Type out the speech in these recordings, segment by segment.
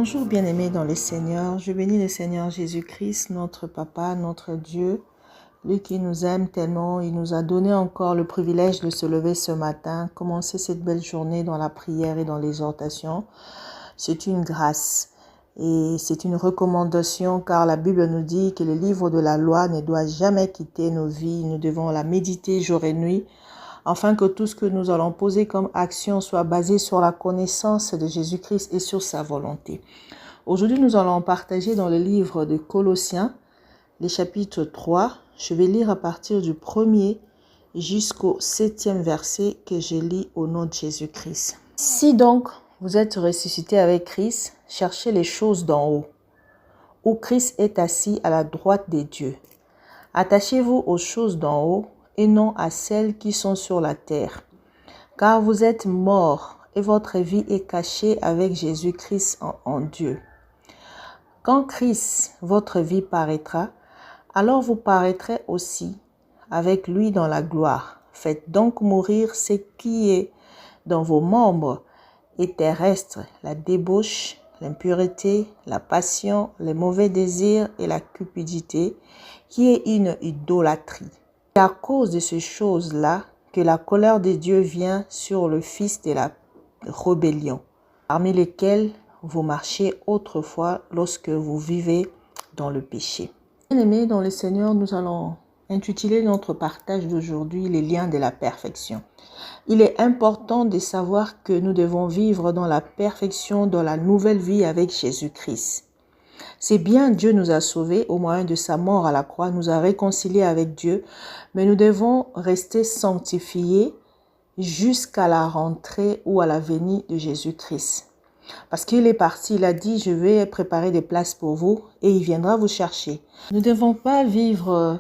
Bonjour bien-aimés dans le Seigneur, je bénis le Seigneur Jésus-Christ, notre Papa, notre Dieu, lui qui nous aime tellement. Il nous a donné encore le privilège de se lever ce matin, commencer cette belle journée dans la prière et dans l'exhortation. C'est une grâce et c'est une recommandation car la Bible nous dit que le livre de la loi ne doit jamais quitter nos vies. Nous devons la méditer jour et nuit afin que tout ce que nous allons poser comme action soit basé sur la connaissance de Jésus-Christ et sur sa volonté. Aujourd'hui, nous allons partager dans le livre de Colossiens, les chapitres 3. Je vais lire à partir du 1er jusqu'au 7e verset que je lis au nom de Jésus-Christ. Si donc vous êtes ressuscités avec Christ, cherchez les choses d'en haut, où Christ est assis à la droite des dieux. Attachez-vous aux choses d'en haut, et non à celles qui sont sur la terre. Car vous êtes morts, et votre vie est cachée avec Jésus-Christ en Dieu. Quand Christ, votre vie, paraîtra, alors vous paraîtrez aussi avec lui dans la gloire. Faites donc mourir ce qui est dans vos membres et terrestres, la débauche, l'impureté, la passion, les mauvais désirs et la cupidité, qui est une idolâtrie. C'est à cause de ces choses-là que la colère de Dieu vient sur le fils de la rébellion, parmi lesquels vous marchiez autrefois lorsque vous vivez dans le péché. Bien-aimés dans le Seigneur, nous allons intituler notre partage d'aujourd'hui les liens de la perfection. Il est important de savoir que nous devons vivre dans la perfection, dans la nouvelle vie avec Jésus-Christ. C'est bien, Dieu nous a sauvés au moyen de sa mort à la croix, nous a réconciliés avec Dieu, mais nous devons rester sanctifiés jusqu'à la rentrée ou à la venue de Jésus-Christ. Parce qu'il est parti, il a dit, je vais préparer des places pour vous et il viendra vous chercher. Nous ne devons pas vivre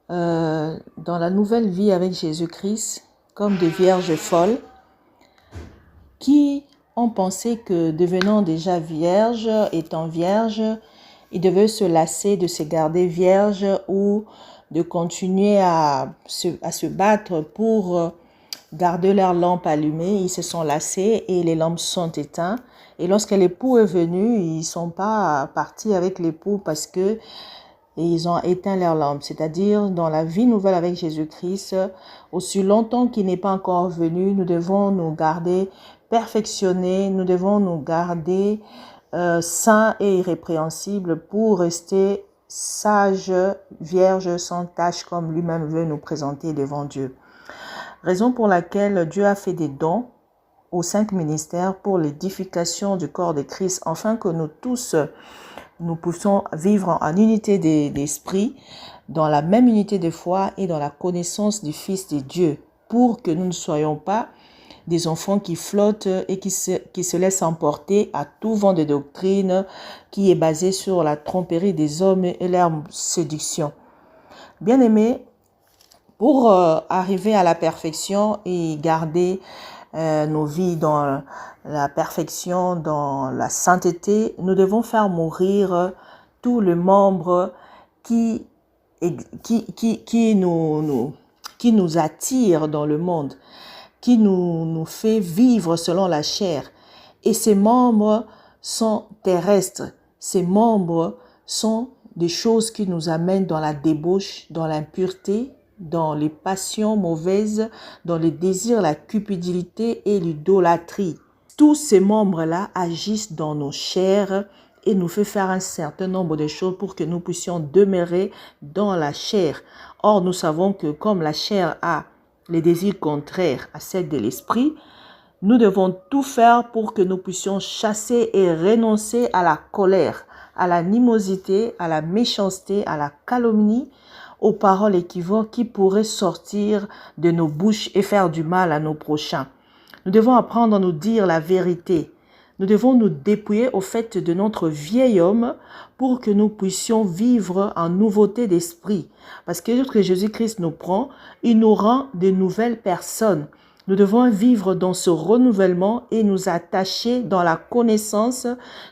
dans la nouvelle vie avec Jésus-Christ comme des vierges folles qui ont pensé que devenant déjà vierge, étant vierge, ils devaient se lasser de se garder vierge ou de continuer à se battre pour garder leur lampe allumée. Ils se sont lassés et les lampes sont éteintes. Et lorsque l'époux est venu, ils ne sont pas partis avec l'époux parce que ils ont éteint leur lampe. C'est-à-dire, dans la vie nouvelle avec Jésus-Christ, aussi longtemps qu'il n'est pas encore venu, nous devons nous garder perfectionnés, nous devons nous garder saints et irrépréhensibles pour rester sages, vierges, sans tache, comme lui-même veut nous présenter devant Dieu. Raison pour laquelle Dieu a fait des dons aux 5 ministères pour l'édification du corps de Christ, afin que nous tous, nous puissions vivre en unité d'esprit, dans la même unité de foi et dans la connaissance du Fils de Dieu, pour que nous ne soyons pas des enfants qui flottent et qui se laissent emporter à tout vent de doctrine qui est basé sur la tromperie des hommes et leur séduction. Bien-aimés, pour arriver à la perfection et garder nos vies dans la perfection, dans la sainteté, nous devons faire mourir tous les membres qui nous attirent dans le monde, qui nous fait vivre selon la chair. Et ces membres sont terrestres. Ces membres sont des choses qui nous amènent dans la débauche, dans l'impureté, dans les passions mauvaises, dans les désirs, la cupidité et l'idolâtrie. Tous ces membres-là agissent dans nos chairs et nous fait faire un certain nombre de choses pour que nous puissions demeurer dans la chair. Or, nous savons que comme la chair a les désirs contraires à celles de l'esprit, nous devons tout faire pour que nous puissions chasser et renoncer à la colère, à l'animosité, à la méchanceté, à la calomnie, aux paroles équivoques qui pourraient sortir de nos bouches et faire du mal à nos prochains. Nous devons apprendre à nous dire la vérité. Nous devons nous dépouiller au fait de notre vieil homme pour que nous puissions vivre en nouveauté d'esprit. Parce que lorsque Jésus-Christ nous prend, il nous rend de nouvelles personnes. Nous devons vivre dans ce renouvellement et nous attacher dans la connaissance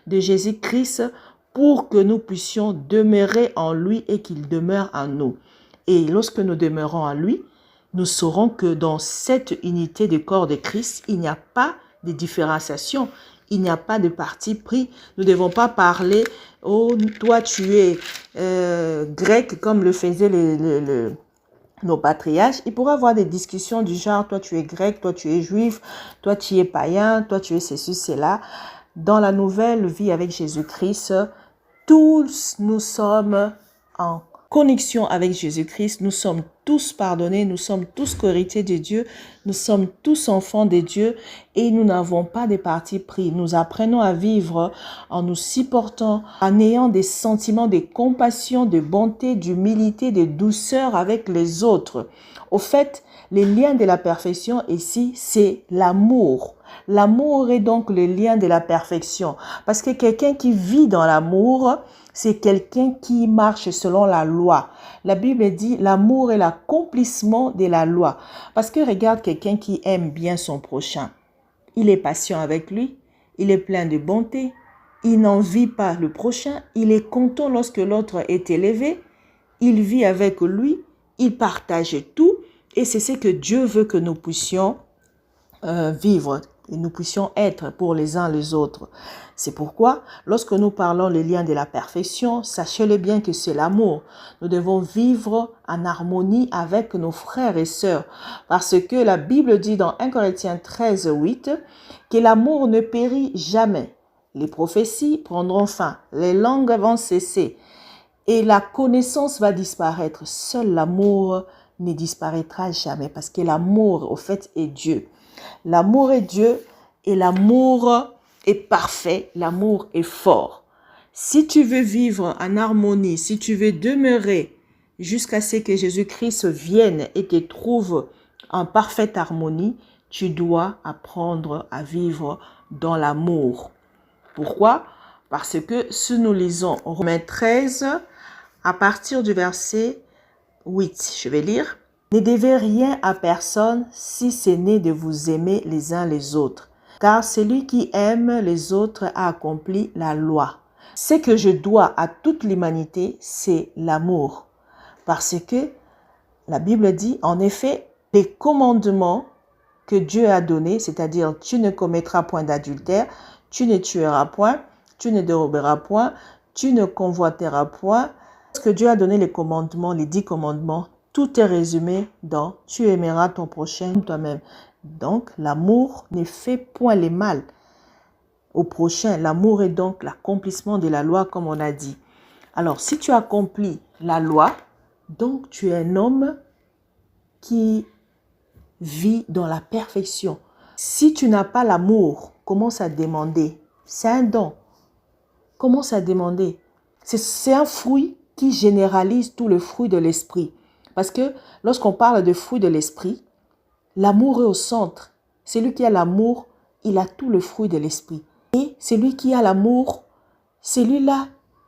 de Jésus-Christ pour que nous puissions demeurer en lui et qu'il demeure en nous. Et lorsque nous demeurons en lui, nous saurons que dans cette unité du corps de Christ, il n'y a pas de différenciation. Il n'y a pas de parti pris. Nous ne devons pas parler, oh, toi tu es grec, comme le faisaient nos patriarches. Il pourrait y avoir des discussions du genre, toi tu es grec, toi tu es juif, toi tu es païen, toi tu es ceci, cela. Dans la nouvelle vie avec Jésus-Christ, tous nous sommes en connexion avec Jésus-Christ, nous sommes tous pardonnés, nous sommes tous corrités de Dieu, nous sommes tous enfants de Dieu et nous n'avons pas de parti pris. Nous apprenons à vivre en nous supportant, en ayant des sentiments de compassion, de bonté, d'humilité, de douceur avec les autres. Au fait, les liens de la perfection ici, c'est l'amour. L'amour est donc le lien de la perfection. Parce que quelqu'un qui vit dans l'amour, c'est quelqu'un qui marche selon la loi. La Bible dit l'amour est l'accomplissement de la loi. Parce que regarde quelqu'un qui aime bien son prochain. Il est patient avec lui, il est plein de bonté, il n'envie pas le prochain, il est content lorsque l'autre est élevé, il vit avec lui, il partage tout et c'est ce que Dieu veut que nous puissions vivre et nous puissions être pour les uns les autres. C'est pourquoi, lorsque nous parlons les liens de la perfection, sachez-le bien que c'est l'amour. Nous devons vivre en harmonie avec nos frères et sœurs. Parce que la Bible dit dans 1 Corinthiens 13, 8, que l'amour ne périt jamais. Les prophéties prendront fin, les langues vont cesser et la connaissance va disparaître. Seul l'amour ne disparaîtra jamais parce que l'amour, au fait, est Dieu. L'amour est Dieu et l'amour est parfait, l'amour est fort. Si tu veux vivre en harmonie, si tu veux demeurer jusqu'à ce que Jésus-Christ vienne et te trouve en parfaite harmonie, tu dois apprendre à vivre dans l'amour. Pourquoi? Parce que si nous lisons Romains 13, à partir du verset 8, je vais lire. Ne devez rien à personne si ce n'est de vous aimer les uns les autres. Car celui qui aime les autres a accompli la loi. Ce que je dois à toute l'humanité, c'est l'amour. Parce que la Bible dit, en effet, les commandements que Dieu a donnés, c'est-à-dire tu ne commettras point d'adultère, tu ne tueras point, tu ne déroberas point, tu ne convoiteras point. Parce que Dieu a donné les commandements, les 10 commandements, tout est résumé dans « tu aimeras ton prochain toi-même ». Donc, l'amour ne fait point le mal au prochain. L'amour est donc l'accomplissement de la loi, comme on a dit. Alors, si tu accomplis la loi, donc tu es un homme qui vit dans la perfection. Si tu n'as pas l'amour, commence à demander. C'est un don. Commence à demander. C'est un fruit qui généralise tout le fruit de l'esprit. Parce que lorsqu'on parle de fruit de l'esprit, l'amour est au centre. Celui qui a l'amour, il a tout le fruit de l'esprit. Et celui qui a l'amour, celui-là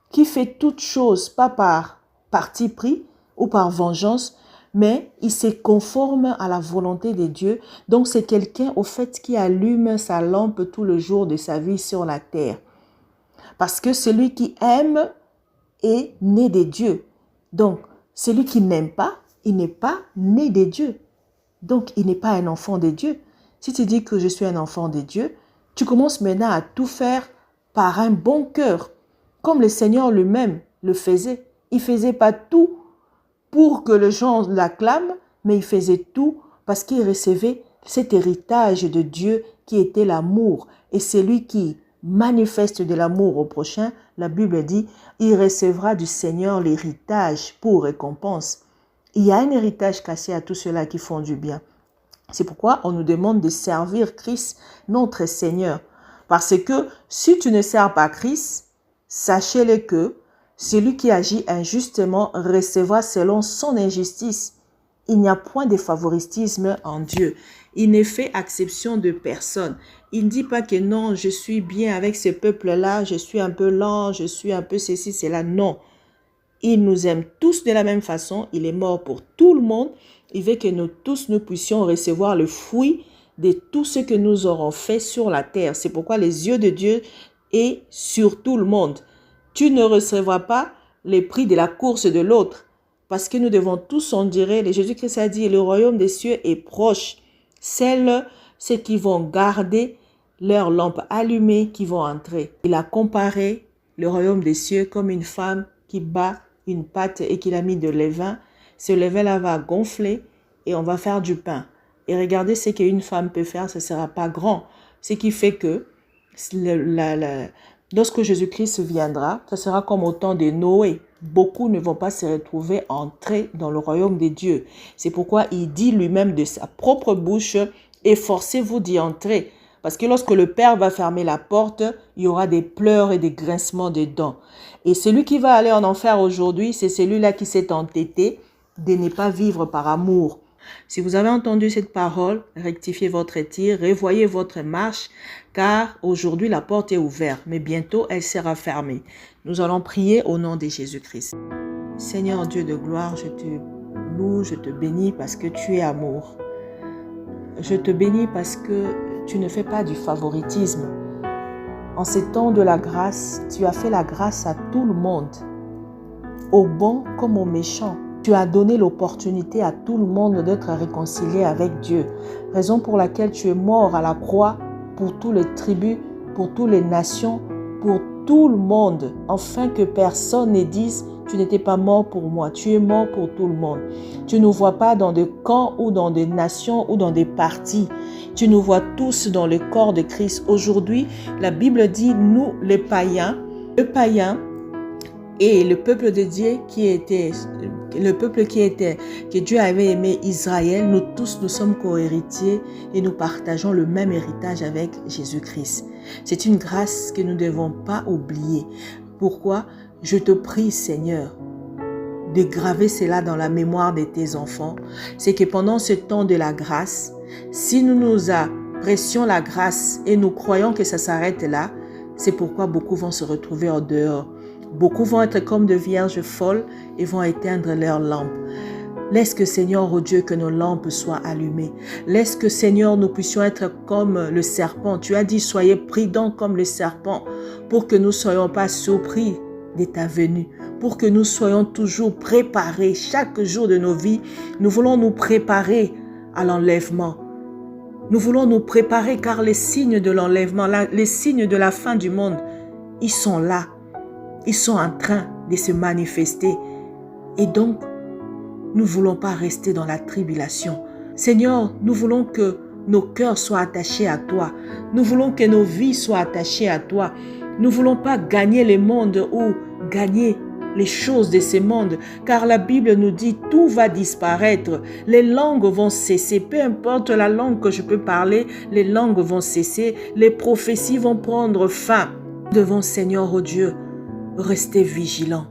qui fait toutes choses, pas par parti pris ou par vengeance, mais il se conforme à la volonté de Dieu. Donc c'est quelqu'un au fait qui allume sa lampe tout le jour de sa vie sur la terre. Parce que celui qui aime est né de Dieu. Donc, celui qui n'aime pas, il n'est pas né de Dieu. Donc, il n'est pas un enfant de Dieu. Si tu dis que je suis un enfant de Dieu, tu commences maintenant à tout faire par un bon cœur. Comme le Seigneur lui-même le faisait. Il ne faisait pas tout pour que les gens l'acclament, mais il faisait tout parce qu'il recevait cet héritage de Dieu qui était l'amour. Et celui qui manifeste de l'amour au prochain, la Bible dit, il recevra du Seigneur l'héritage pour récompense. Il y a un héritage caché à tous ceux-là qui font du bien. C'est pourquoi on nous demande de servir Christ, notre Seigneur. Parce que si tu ne sers pas Christ, sachez-le que celui qui agit injustement recevra selon son injustice. Il n'y a point de favoritisme en Dieu. Il ne fait exception de personne. Il ne dit pas que non, je suis bien avec ce peuple-là, je suis un peu lent, je suis un peu ceci, cela. Non. Il nous aime tous de la même façon. Il est mort pour tout le monde. Il veut que nous tous, nous puissions recevoir le fruit de tout ce que nous aurons fait sur la terre. C'est pourquoi les yeux de Dieu est sur tout le monde. Tu ne recevras pas les prix de la course de l'autre. Parce que nous devons tous en dire, Jésus-Christ a dit, le royaume des cieux est proche. Ceux qui vont garder leurs lampes allumées qui vont entrer. Il a comparé le royaume des cieux comme une femme qui bat une pâte et qui l'a mis de levain. Ce levain-là va gonfler et on va faire du pain. Et regardez ce qu'une femme peut faire, ce ne sera pas grand. Ce qui fait que lorsque Jésus-Christ viendra, ce sera comme au temps de Noé. Beaucoup ne vont pas se retrouver entrés dans le royaume des dieux. C'est pourquoi il dit lui-même de sa propre bouche, efforcez-vous d'y entrer. Parce que lorsque le Père va fermer la porte, il y aura des pleurs et des grincements de dents. Et celui qui va aller en enfer aujourd'hui, c'est celui-là qui s'est entêté de ne pas vivre par amour. Si vous avez entendu cette parole, rectifiez votre tir, revoyez votre marche, car aujourd'hui la porte est ouverte, mais bientôt elle sera fermée. Nous allons prier au nom de Jésus-Christ. Seigneur Dieu de gloire, je te loue, je te bénis parce que tu es amour. Je te bénis parce que tu ne fais pas du favoritisme. En ces temps de la grâce, tu as fait la grâce à tout le monde, aux bons comme aux méchants. Tu as donné l'opportunité à tout le monde d'être réconcilié avec Dieu. Raison pour laquelle tu es mort à la croix pour toutes les tribus, pour toutes les nations, pour tout le monde, afin que personne ne dise « Tu n'étais pas mort pour moi, tu es mort pour tout le monde. » Tu ne nous vois pas dans des camps ou dans des nations ou dans des partis. Tu nous vois tous dans le corps de Christ. Aujourd'hui, la Bible dit « Nous, les païens, et le peuple de Dieu que Dieu avait aimé Israël, nous tous nous sommes co-héritiers et nous partageons le même héritage avec Jésus-Christ. C'est une grâce que nous ne devons pas oublier. Pourquoi? Je te prie, Seigneur, de graver cela dans la mémoire de tes enfants. C'est que pendant ce temps de la grâce, si nous apprécions la grâce et nous croyons que ça s'arrête là, c'est pourquoi beaucoup vont se retrouver en dehors. Beaucoup vont être comme de vierges folles et vont éteindre leurs lampes. Laisse que, Seigneur, oh Dieu, que nos lampes soient allumées. Laisse que, Seigneur, nous puissions être comme le serpent. Tu as dit, soyez prudents comme le serpent, pour que nous ne soyons pas surpris de ta venue, pour que nous soyons toujours préparés. Chaque jour de nos vies, nous voulons nous préparer à l'enlèvement. Nous voulons nous préparer car les signes de l'enlèvement, les signes de la fin du monde, ils sont là. Ils sont en train de se manifester. Et donc, nous ne voulons pas rester dans la tribulation. Seigneur, nous voulons que nos cœurs soient attachés à toi. Nous voulons que nos vies soient attachées à toi. Nous ne voulons pas gagner le monde ou gagner les choses de ce monde. Car la Bible nous dit tout va disparaître. Les langues vont cesser. Peu importe la langue que je peux parler, les langues vont cesser. Les prophéties vont prendre fin. Nous devons, Seigneur, oh Dieu, rester vigilants.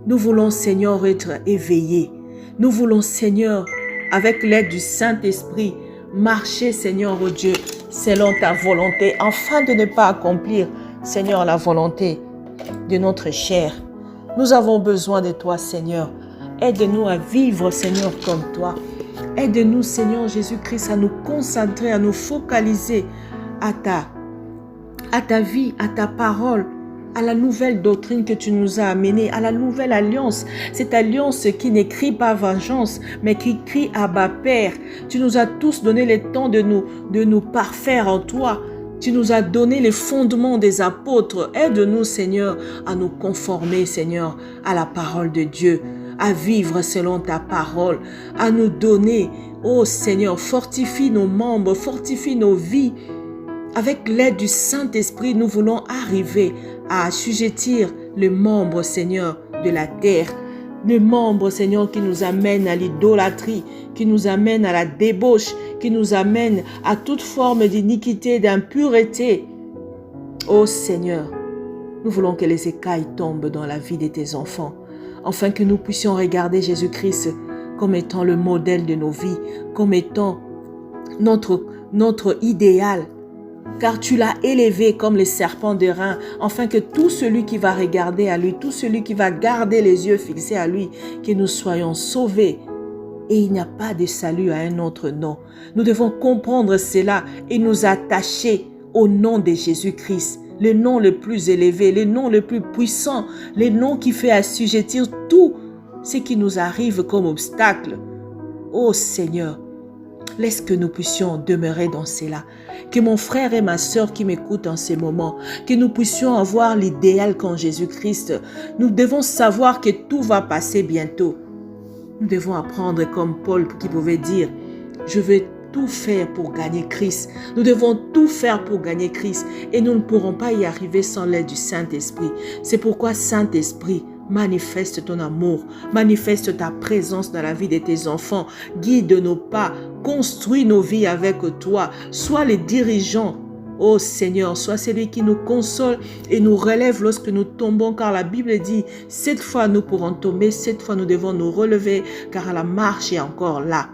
Nous voulons, Seigneur, être éveillés. Nous voulons, Seigneur, avec l'aide du Saint-Esprit, marcher, Seigneur, oh Dieu, selon ta volonté, afin de ne pas accomplir, Seigneur, la volonté de notre chair. Nous avons besoin de toi, Seigneur. Aide-nous à vivre, Seigneur, comme toi. Aide-nous, Seigneur Jésus-Christ, à nous concentrer, à nous focaliser à ta vie, à ta parole, à la nouvelle doctrine que tu nous as amenée, à la nouvelle alliance. Cette alliance qui n'écrit pas vengeance, mais qui crie Abba Père. Tu nous as tous donné le temps de nous parfaire en toi. Tu nous as donné les fondements des apôtres. Aide-nous, Seigneur, à nous conformer, Seigneur, à la parole de Dieu, à vivre selon ta parole, à nous donner, oh Seigneur, fortifie nos membres, fortifie nos vies. Avec l'aide du Saint-Esprit, nous voulons arriver à assujettir les membres, Seigneur, de la terre. Les membres, Seigneur, qui nous amènent à l'idolâtrie, qui nous amènent à la débauche, qui nous amènent à toute forme d'iniquité, d'impureté. Oh Seigneur, nous voulons que les écailles tombent dans la vie de tes enfants, afin que nous puissions regarder Jésus-Christ comme étant le modèle de nos vies, comme étant notre idéal. Car tu l'as élevé comme le serpent de rein, afin que tout celui qui va regarder à lui, tout celui qui va garder les yeux fixés à lui, que nous soyons sauvés. Et il n'y a pas de salut à un autre nom. Nous devons comprendre cela et nous attacher au nom de Jésus-Christ, le nom le plus élevé, le nom le plus puissant, le nom qui fait assujettir tout ce qui nous arrive comme obstacle. Ô Seigneur, Laisse que nous puissions demeurer dans cela. Que mon frère et ma sœur qui m'écoutent en ces moments, que nous puissions avoir l'idéal qu'en Jésus-Christ. Nous devons savoir que tout va passer bientôt. Nous devons apprendre comme Paul qui pouvait dire, je vais tout faire pour gagner Christ. Nous devons tout faire pour gagner Christ et nous ne pourrons pas y arriver sans l'aide du Saint-Esprit. C'est pourquoi, Saint-Esprit, manifeste ton amour, manifeste ta présence dans la vie de tes enfants, guide nos pas, construis nos vies avec toi, sois les dirigeants. Ô Seigneur, sois celui qui nous console et nous relève lorsque nous tombons, car la Bible dit, 7 fois nous pourrons tomber, 7 fois nous devons nous relever, car la marche est encore là.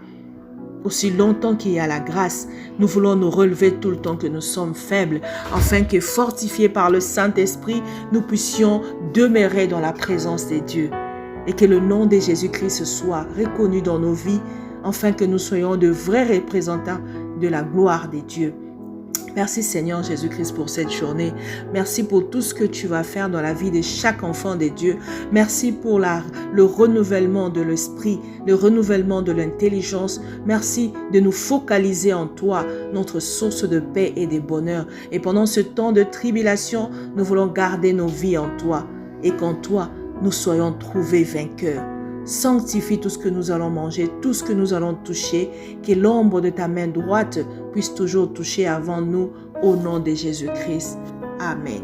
Aussi longtemps qu'il y a la grâce, nous voulons nous relever tout le temps que nous sommes faibles, afin que, fortifiés par le Saint-Esprit, nous puissions demeurer dans la présence de Dieu. Et que le nom de Jésus-Christ soit reconnu dans nos vies, afin que nous soyons de vrais représentants de la gloire de Dieu. Merci Seigneur Jésus-Christ pour cette journée. Merci pour tout ce que tu vas faire dans la vie de chaque enfant de Dieu. Merci pour le renouvellement de l'esprit, le renouvellement de l'intelligence. Merci de nous focaliser en toi, notre source de paix et de bonheur. Et pendant ce temps de tribulation, nous voulons garder nos vies en toi et qu'en toi, nous soyons trouvés vainqueurs. Sanctifie tout ce que nous allons manger, tout ce que nous allons toucher, que l'ombre de ta main droite puisse toujours toucher avant nous, au nom de Jésus-Christ. Amen.